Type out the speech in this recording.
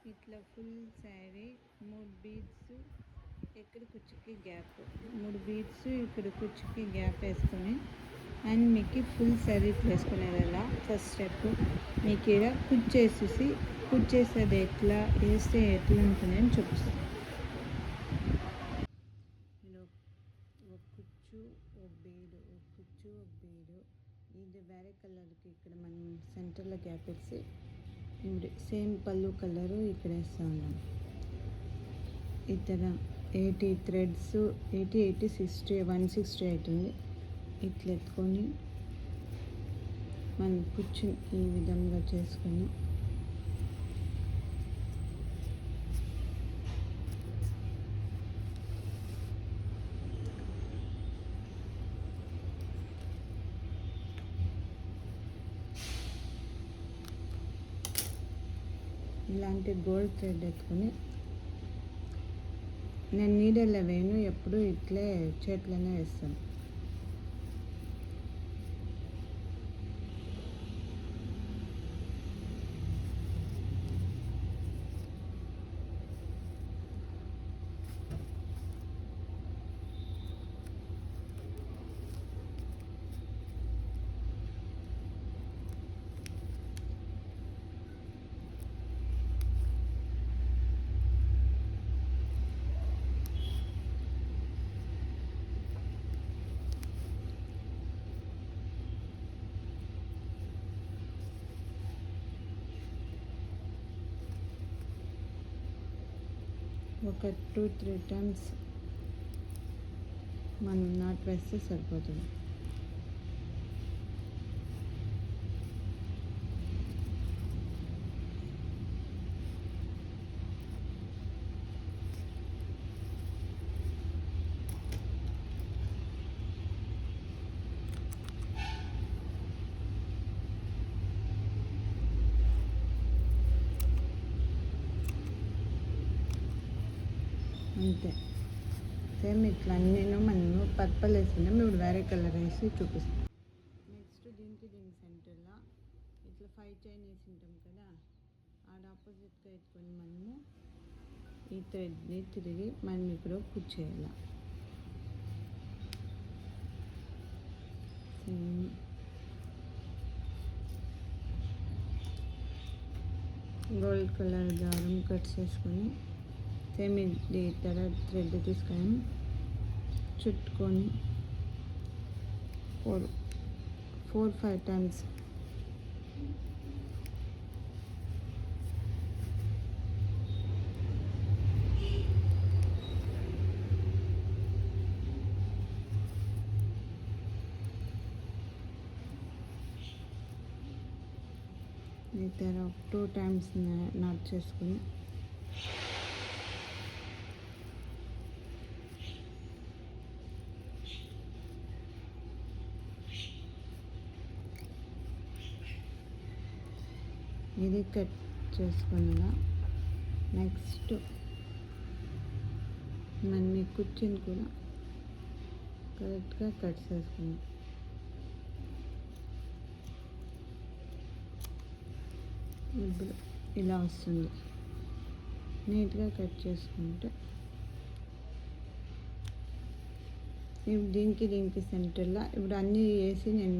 ఇట్లా full sari 3 beads ఇక్కడ కుచ్చికి gap, 3 beads ఇక్కడ కుచ్చికి గ్యాప్ వేసుకొని అండ్ మీకు ఫుల్ శారీ ఇట్లా వేసుకునేది. అలా ఫస్ట్ స్టెప్ మీకు ఇక్కడ కుచ్చేసేది ఎట్లా వేస్తే ఎట్లా ఉంటుంది అని చూపిస్తాను. ఒక కుచ్చు ఒక బీడు ఇది వేరే కలర్కి ఇక్కడ మనం సెంటర్లో గ్యాప్ వేసి సేమ్ పళ్ళు కలరు ఇక్కడ వేస్తూ ఉన్నాం. ఇతర 80 థ్రెడ్స్ 80 60 160 అవుతుంది. ఇట్లా ఎత్తుకొని మనం కుచ్చు ఈ విధంగా చేసుకొని ఇలాంటి గోల్డ్ థ్రెడ్ ఎత్తుకొని నేను నీడల్లో వేయను, ఎప్పుడు ఇట్లే చేతిలోనే వేస్తాను. ఒక 2-3 టైమ్స్ మనం నాట్ వేస్తే సరిపోతుంది. అంతే సేమ్ ఇట్లా నేను మనము పర్పల్ వేసుకున్నాం. ఇప్పుడు వేరే కలర్ వేసి చూపిస్తాం. నెక్స్ట్ దీనికి సెంటర్లో ఇట్లా 5 చైన్ వేసి ఉంటాం కదా, ఆడ ఆపోజిట్గా ఎత్తుకొని మనము ఈ థ్రెడ్ని తిరిగి మనం ఇక్కడ కుచ్చేయాలి. గోల్డ్ కలర్ దారం కట్ చేసుకొని సేమ్ ఇది థ్రెడ్ తీసుకొని చుట్టుకొని 4-5 టైమ్స్ ఇతర 2 టైమ్స్ నాట్ చేసుకొని ఇది కట్ చేసుకున్నా. నెక్స్ట్ మనం కుర్చీని కూడా కరెక్ట్గా కట్ చేసుకున్నాం. ఇప్పుడు ఇలా వస్తుంది. నీట్గా కట్ చేసుకుంటే ఇప్పుడు దీనికి సెంటర్లో ఇప్పుడు అన్నీ వేసి నేను